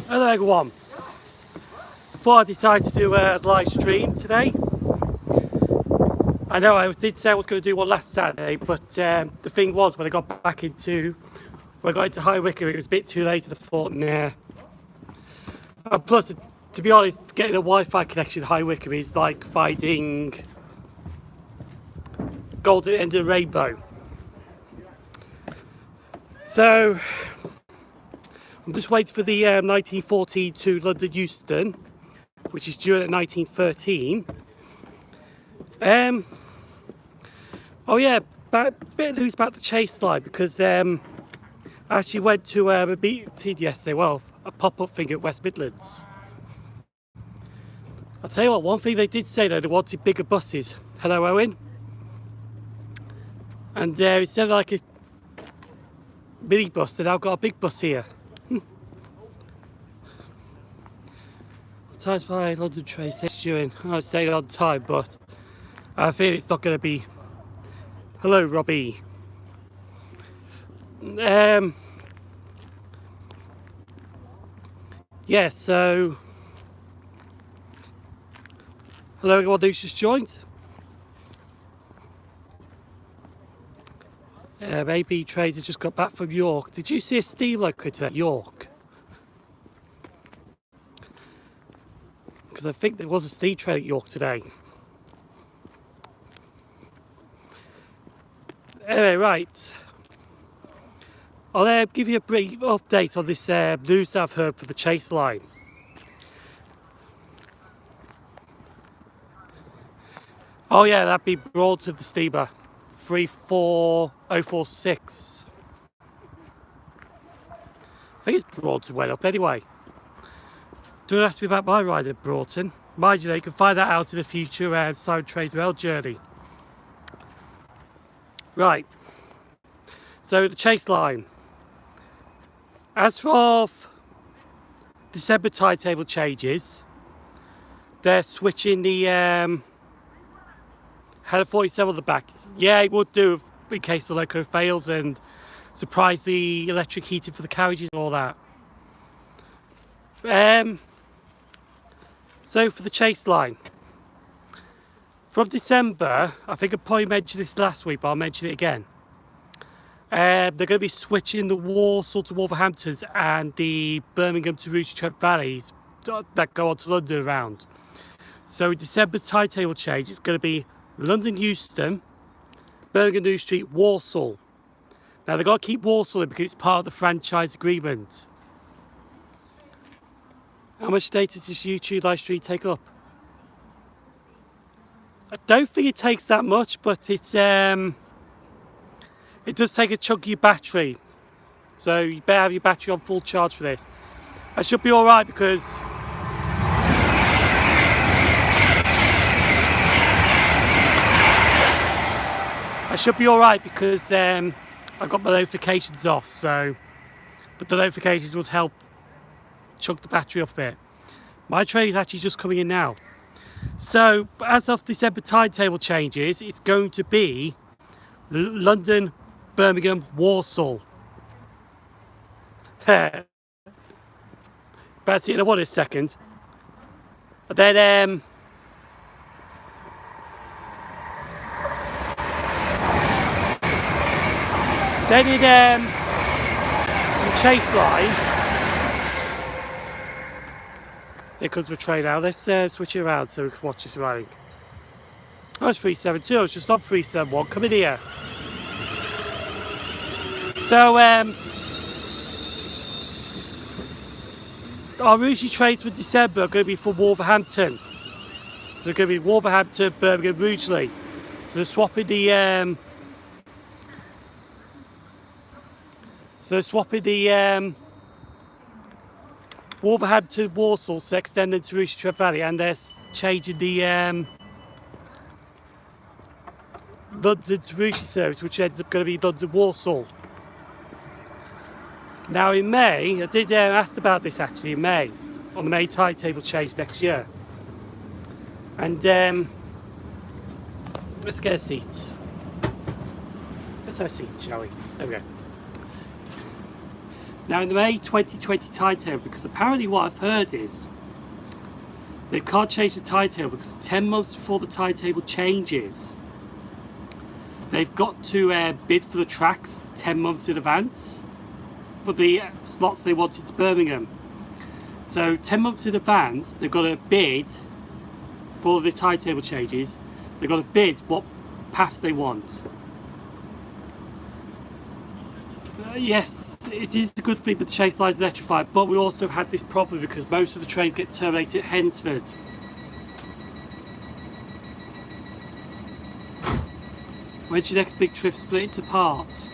Hello everyone. Thought I decided to do a live stream today. I know I did say I was going to do one last Saturday, but the thing was when I got into High Wycombe, it was a bit too late, and I thought, nah. And plus, to be honest, getting a Wi-Fi connection in High Wycombe is like finding golden end of the rainbow. So I'm just waiting for the 1914 to London Euston, which is due at 1913. Oh yeah, a bit of news about the chase line, because I actually went to a meeting yesterday, well, a pop-up thing at West Midlands. I'll tell you what, one thing they did say though, they wanted bigger buses. Hello Owen. And instead of like a mini bus, they now got a big bus here. Times by London train station. I was saying on time, but I feel it's not going to be. Hello, Robbie. Yeah, so hello everyone who's just joined. Maybe trains have just got back from York. Did you see a steam locomotive at York? Because I think there was a steam train at York today. Anyway, right. I'll give you a brief update on this news that I've heard for the chase line. Oh yeah, that'd be Broadton, the steamer. 34046. I think it's Broadton went up anyway. Don't ask me about my ride at Broughton. Mind you, you can find that out in the future Simon Trains Rail journey. Right. So the chase line. As for December timetable changes, they're switching the Head 47 on the back. Yeah, it would do in case the loco fails and surprise the electric heating for the carriages and all that. So for the chase line, from December, I think I probably mentioned this last week, but I'll mention it again. They're going to be switching the Walsall to Wolverhamptons and the Birmingham to Rouge Trent Valleys that go on to London around. So in December timetable change, it's going to be London Euston, Birmingham New Street, Walsall. Now they've got to keep Walsall in because it's part of the franchise agreement. How much data does YouTube Livestream take up? I don't think it takes that much, but it does take a chunk of your battery. So you better have your battery on full charge for this. I should be alright because I've got my notifications off, but the notifications would help chunk the battery up a bit. My train is actually just coming in now. So as of December timetable changes, it's going to be London, Birmingham, Walsall. Better see it in a second. And then in the chase line, here comes the train now. Let's switch it around so we can watch this running. Oh, it's 372. I was just on 371. Come in here. So, our Rouge trains for December are going to be from Wolverhampton. So they're going to be Wolverhampton, Birmingham, Rugeley. So they're swapping the Wolverhampton, Walsall to extend into Rouge Trent Valley, and they're changing the London to Rouge service, which ends up going to be London Walsall. Now in May, I did ask about this actually in May, on the May timetable change next year. And let's get a seat. Let's have a seat, shall we? There we go. Now in the May 2020 timetable, because apparently what I've heard is they can't change the timetable because 10 months before the timetable changes, they've got to bid for the tracks 10 months in advance for the slots they wanted to Birmingham. So 10 months in advance, they've got to bid for the timetable changes. They've got to bid what paths they want. Yes, it is a good thing that the chase line is electrified, but we also had this problem because most of the trains get terminated at Hensford. When's your next big trip split into parts?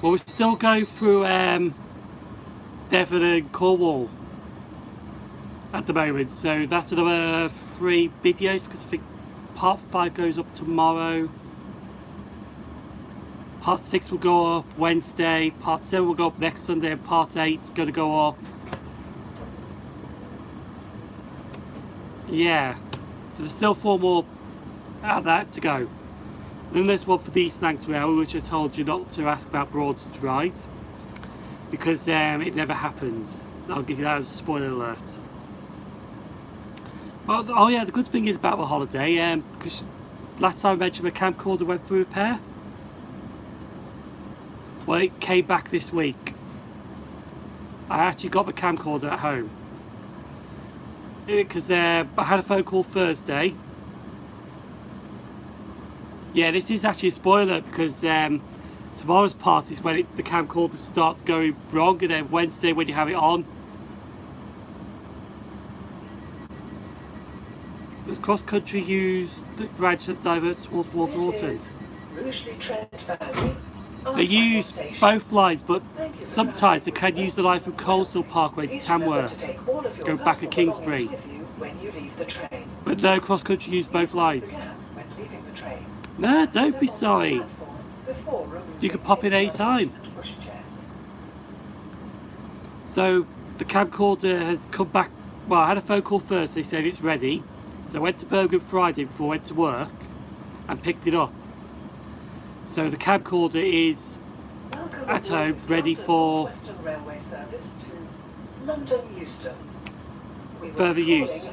Well, we still go through Devon and Cornwall at the moment, so that's another 3 videos because I think part 5 goes up tomorrow. Part 6 will go up Wednesday, part 7 will go up next Sunday, and part 8 is going to go up. Yeah, so there's still 4 more out of that to go. Then there's one for the East Lancs Railway, which I told you not to ask about Broadson's ride because it never happened. I'll give you that as a spoiler alert. But oh yeah, the good thing is about the holiday, because last time I mentioned my camcorder went through repair. Well, it came back this week. I actually got my camcorder at home because I had a phone call Thursday. Yeah, this is actually a spoiler because tomorrow's part is when the camcorder starts going wrong, and then Wednesday when you have it on. Does cross country use the branch that diverts towards Waterton? They use both lines, but sometimes they can use the line from Coleshill Parkway to Tamworth, go back to Kingsbury. But no, cross country use both lines. No, don't be sorry. You can pop in any time. So the camcorder has come back. Well, I had a phone call first. They said it's ready. So I went to Birmingham Friday before I went to work and picked it up. So the camcorder is at home, ready for further use.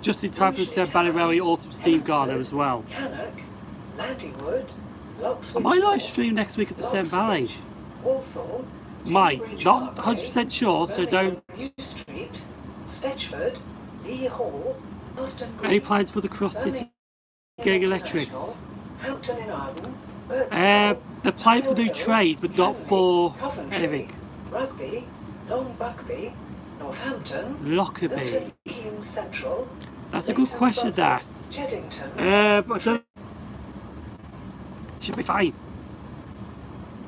Just in time for the Severn Valley Railway Autumn Steam Garner as well. I might live stream next week at the Severn Valley. Might, not 100% sure, so don't. Any plans for the Cross City going electrics? They're planning for new trades, but not for anything. Lockerbie. That's a good question, that. I don't. Should be fine.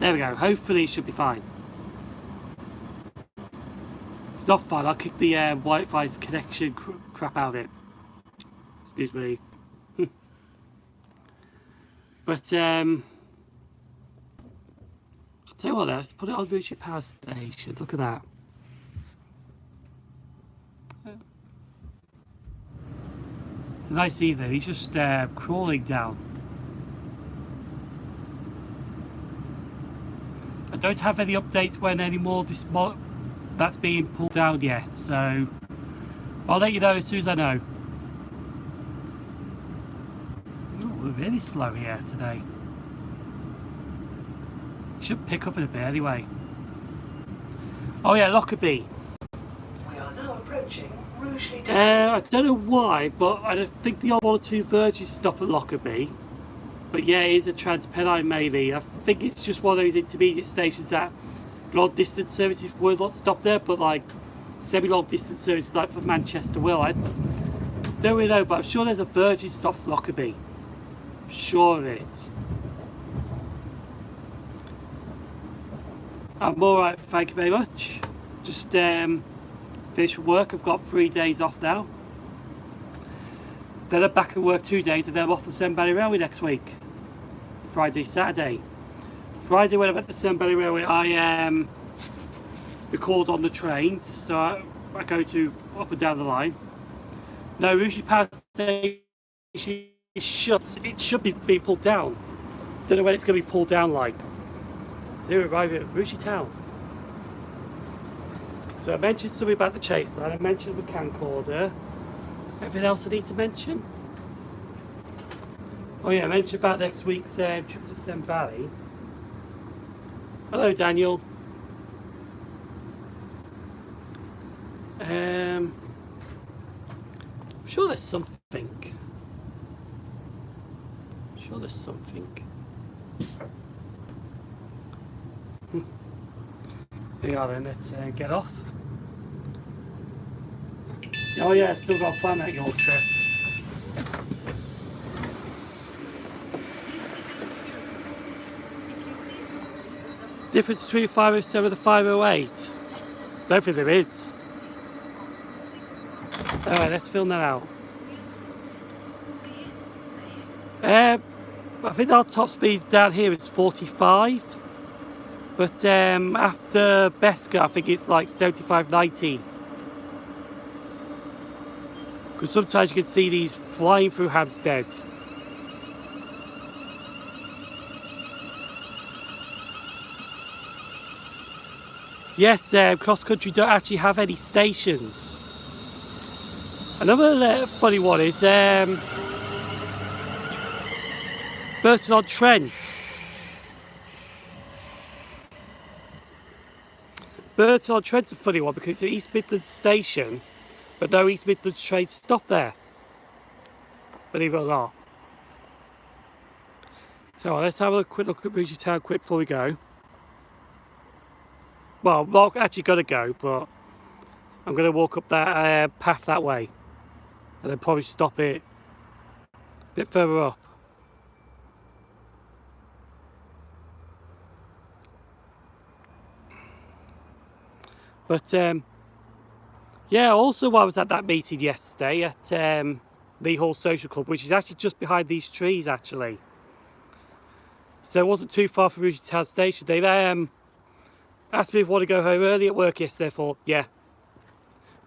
There we go. Hopefully it should be fine. If it's not fine, I'll kick the Wi-Fi's connection crap out of it. Excuse me. But I'll tell you what, let's put it on Rouge Power Station. Look at that. It's a nice evening. He's just crawling down. I don't have any updates when any more that's being pulled down yet, so I'll let you know as soon as I know. Ooh, we're really slow here today. Should pick up in a bit anyway. Oh yeah, Lockerbie. We are now approaching Rugeley. I don't know why, but I think the odd 1 or 2 Virgins stop at Lockerbie. But yeah, it is a Transpennine mainly. I think it's just one of those intermediate stations that long distance services will not stop there, but like semi-long distance services like from Manchester will. I don't really know, but I'm sure there's a Virgin stops at Lockerbie. I'm sure of it. I'm alright, thank you very much. Just finished work. I've got 3 days off now. Then I'm back at work 2 days, and then I'm off the Severn Valley Railway next week. Friday, Saturday. Friday when I'm at the Severn Valley Railway, I record on the trains, so I go to up and down the line. No, Rouge Power Station is shut. It should be pulled down. Don't know when it's going to be pulled down like. So here we arrive at Rouge Town. So I mentioned something about the chase line, I mentioned the camcorder. Anything else I need to mention? Oh yeah, I mentioned about next week's trip to Sen Valley. Hello Daniel. I'm sure there's something. Hang on then, let's get off. Oh yeah, still got a plan at your trip. Difference between 507 and 508? Don't think there is. Alright, let's film that out. I think our top speed down here is 45. But after Beska, I think it's like 75, 90. Because sometimes you can see these flying through Hampstead. Yes, cross country don't actually have any stations. Another funny one is Burton-on-Trent. Burton-on-Trent's a funny one because it's an East Midlands station, but no East Midlands trains stop there. Believe it or not. So let's have a quick look at Rouge Town quick before we go. Well, I'm not actually going to go, but I'm going to walk up that path that way. And then probably stop it a bit further up. But yeah, also while I was at that meeting yesterday at the Hall Social Club, which is actually just behind these trees actually. So it wasn't too far from Rouge Town Station. They asked me if I want to go home early at work yesterday. I thought, yeah.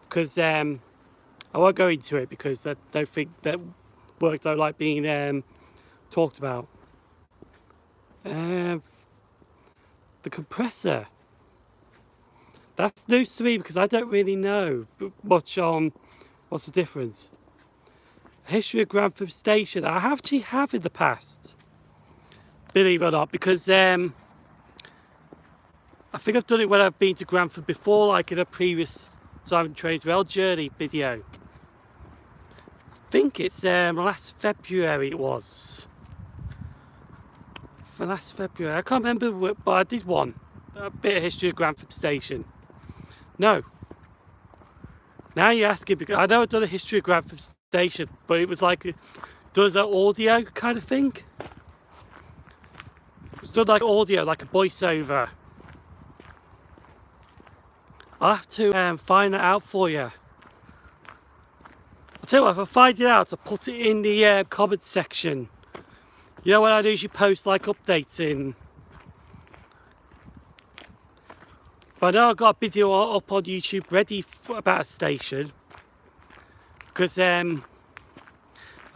Because I won't go into it because I don't think that work don't like being talked about. The compressor. That's news to me because I don't really know much on what's the difference. History of Grantham Station. I actually have in the past. Believe it or not, because I think I've done it when I've been to Grantham before, like in a previous Simon Trains Rail Journey video. I think it's last February it was. For last February. I can't remember, but I did one. A bit of history of Grantham Station. No. Now you're asking, because I know I've done a history of Grantham Station, but it was like, does that audio kind of thing? It was done like audio, like a voiceover. I'll have to find that out for you. I'll tell you what, if I find it out, I'll put it in the comments section. You know when I usually post like updates in. But I know I've got a video up on YouTube ready for about a station. Because I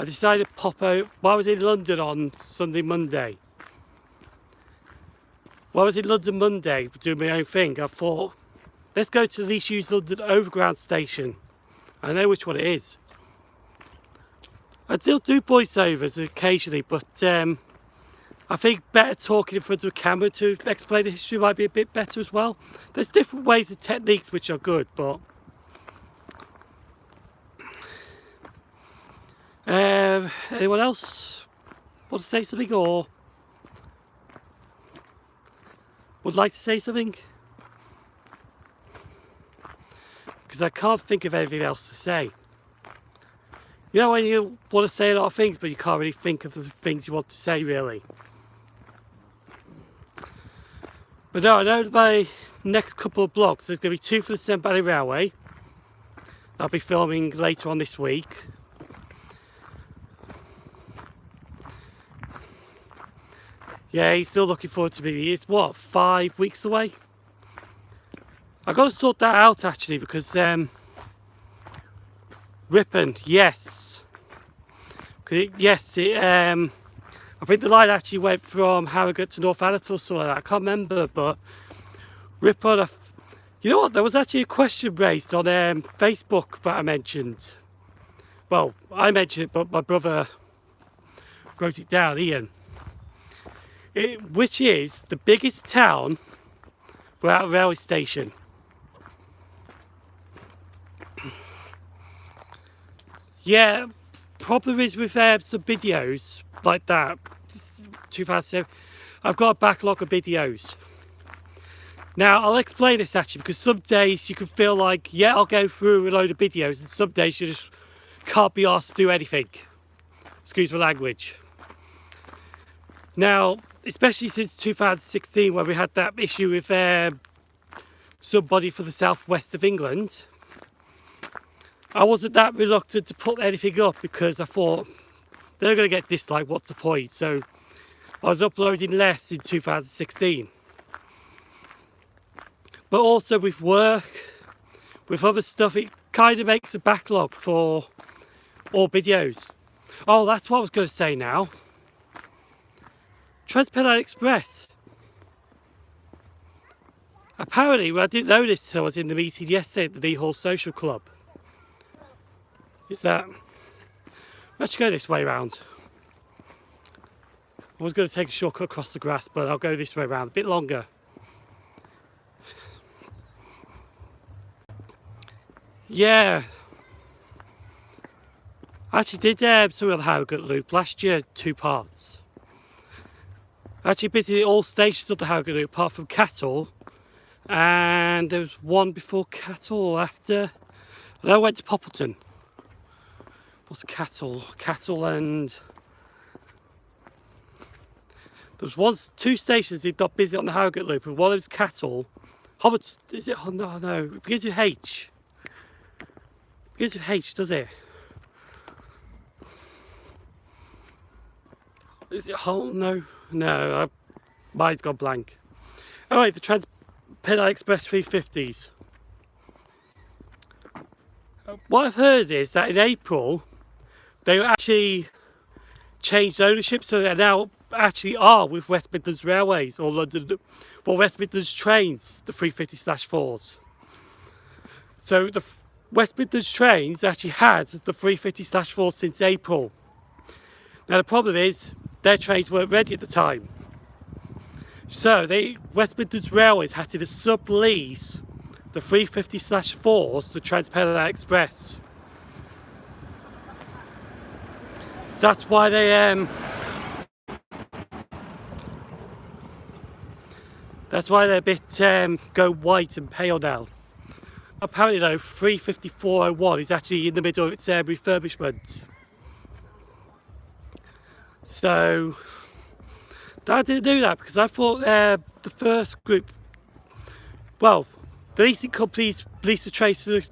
decided to pop out while I was in London on Sunday, Monday. While I was in London Monday doing my own thing, I thought, let's go to the least used London Overground station. I know which one it is. I still do voiceovers occasionally, but I think better talking in front of a camera to explain the history might be a bit better as well. There's different ways and techniques which are good, but anyone else want to say something or would like to say something? Because I can't think of anything else to say. You know when you want to say a lot of things but you can't really think of the things you want to say really. But no, I know my next couple of vlogs, there's going to be 2 for the Sen Valley Railway. I'll be filming later on this week. Yeah, he's still looking forward to me. It's what, 5 weeks away? I've got to sort that out actually because Ripon, yes. Yes, I think the line actually went from Harrogate to North Allerton or something like that. I can't remember, but Ripon, You know what? There was actually a question raised on Facebook that I mentioned. Well, I mentioned it, but my brother wrote it down, Ian. Which is the biggest town without a railway station? Yeah, problem is with some videos like that. 2007. I've got a backlog of videos. Now, I'll explain this actually, because some days you can feel like, yeah, I'll go through a load of videos, and some days you just can't be asked to do anything. Excuse my language. Now, especially since 2016, when we had that issue with somebody for the southwest of England, I wasn't that reluctant to put anything up because I thought they're going to get disliked, what's the point? So I was uploading less in 2016. But also with work, with other stuff, it kind of makes a backlog for all videos. Oh, that's what I was going to say now. Trans-Pennine Express. Apparently, well, I didn't know this until I was in the meeting yesterday at the Lee Hall Social Club. Is that... Let's go this way round. I was going to take a shortcut across the grass, but I'll go this way round, a bit longer. Yeah. I actually did something on the Harrogate Loop last year, 2 parts. I actually visited all stations of the Harrogate Loop apart from Cattle, and there was one before Cattle or after. And I went to Poppleton. What's Cattle? Cattle and... There was 2 stations did not visit on the Harrogate Loop, and one was Cattle. Hobbit, is it? Oh, no, it begins with H. It begins with H, does it? Is it Hull? No, mine's gone blank. Alright, the Trans-Pennine Express 350s. What I've heard is that in April they actually changed ownership, so they now actually are with West Midlands Railways or London, well, West Midlands Trains, the 350/4s. So the West Midlands Trains actually had the 350/4 since April. Now the problem is their trains weren't ready at the time, so West Midlands Railways had to sublease the 350/4s to Trans-Pennine Express. That's why they're a bit go white and pale now. Apparently though, 35401 is actually in the middle of its refurbishment. So I didn't do that because I thought the first group, well, the leasing companies lease the trains to the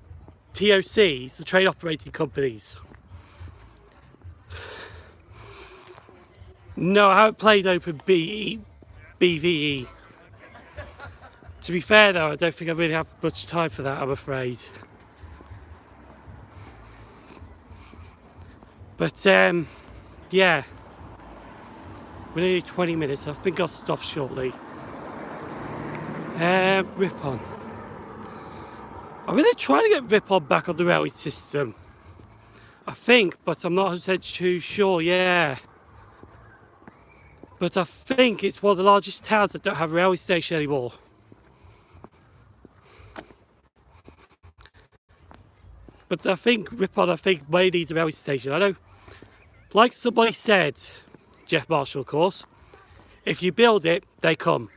TOCs, the train operating companies. No, I haven't played Open BVE. To be fair though, I don't think I really have much time for that, I'm afraid. But yeah, we're nearly 20 minutes. I think I'll stop shortly. Ripon. I'm really trying to get Ripon back on the railway system, I think, but I'm not 100% too sure. Yeah, but I think it's one of the largest towns that don't have a railway station anymore. But I think Ripon, may need a railway station. I know, like somebody said, Jeff Marshall of course, if you build it, they come.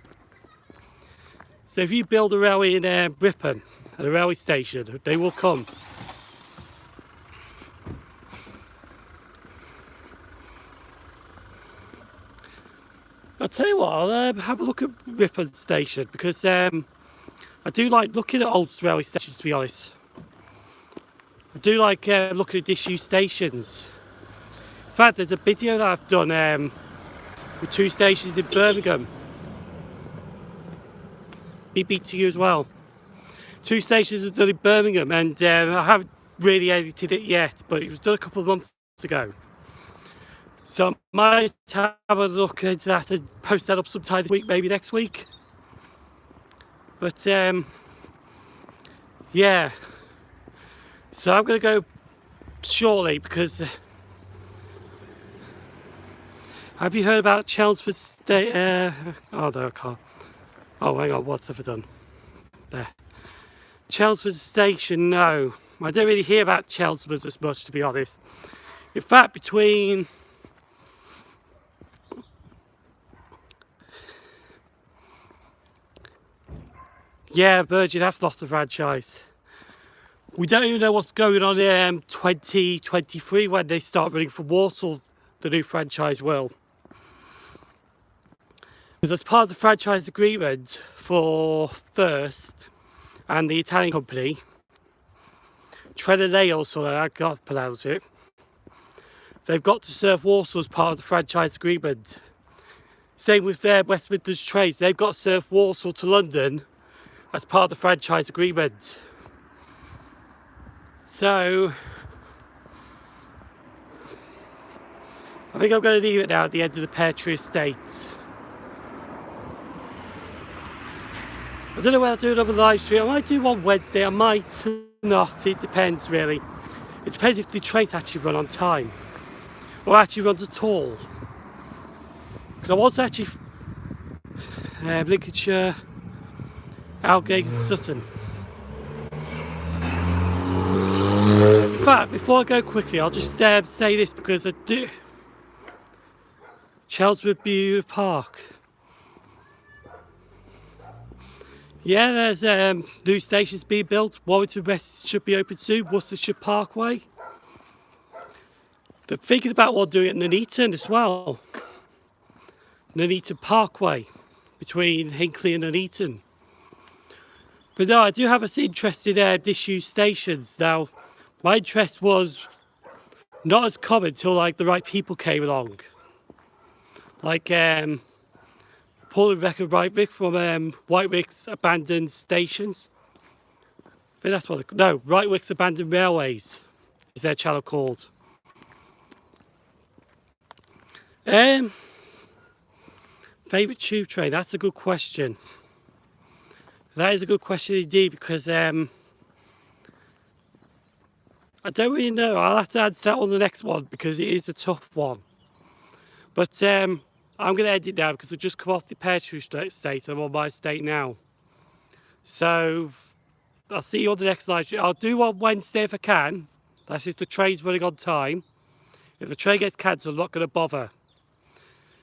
So if you build a railway in Ripon, and a railway station, they will come. I'll tell you what, I'll have a look at Ripon station, because I do like looking at old railway stations, to be honest. I do like looking at disused stations. In fact, there's a video that I've done with 2 stations in Birmingham. Beat to you as well. 2 stations I've done in Birmingham, and I haven't really edited it yet, but it was done a couple of months ago. So I might have a look into that and post that up sometime this week, maybe next week. But yeah, so I'm going to go shortly because have you heard about Chelmsford State? Oh no, I can't. Oh, hang on, what's ever done? There. Chelmsford Station, no. I don't really hear about Chelmsford as much, to be honest. In fact, between Virgin have lost the franchise. We don't even know what's going on in 2023 when they start running for Warsaw, the new franchise will. Because as part of the franchise agreement for First and the Italian company, Treneleo, so I can't pronounce it, they've got to serve Warsaw as part of the franchise agreement. Same with their West Midlands trains, they've got to serve Warsaw to London as part of the franchise agreement. So I think I'm going to leave it now at the end of the Pear Tree Estate. I don't know whether I'll do another live stream. I might do one Wednesday, I might not, it depends really. It depends if the trains actually run on time or actually runs at all. Because I was actually Lincolnshire, Aldgate and Sutton. In fact, before I go quickly, I'll just say this because I do. Chelmsford View Park. Yeah, there's new stations being built. Warrington West should be open soon. Worcestershire Parkway. They're thinking about what doing at Nuneaton as well. Nuneaton Parkway between Hinckley and Nuneaton. But no, I do have an interest in disused stations. Now, my interest was not as common until like the right people came along. Like Paul and Rebecca Whitewick from Whitewick's Abandoned Stations. I think that's what no, Whitewick's Abandoned Railways is their channel called. Favourite tube train? That's a good question. That is a good question indeed because I don't really know. I'll have to answer that on the next one because it is a tough one. But I'm going to end it now because I've just come off the Pear Tree Estate. I'm on my estate now. So I'll see you on the next live stream. I'll do one Wednesday if I can. That's if the train's running on time. If the train gets cancelled, I'm not going to bother.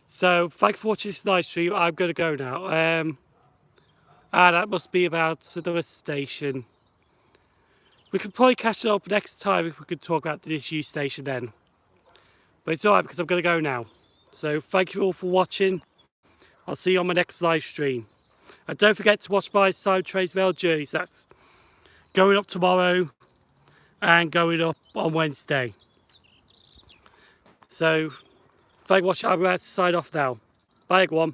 So thank you for watching this live stream. I'm going to go now. And that must be about another station. We could probably catch it up next time if we could talk about the disused station then. But it's alright because I'm going to go now. So thank you all for watching. I'll see you on my next live stream. And don't forget to watch my Silent Trains Mail journeys. That's going up tomorrow and going up on Wednesday. So thank you for watching. I'm about to sign off now. Bye everyone.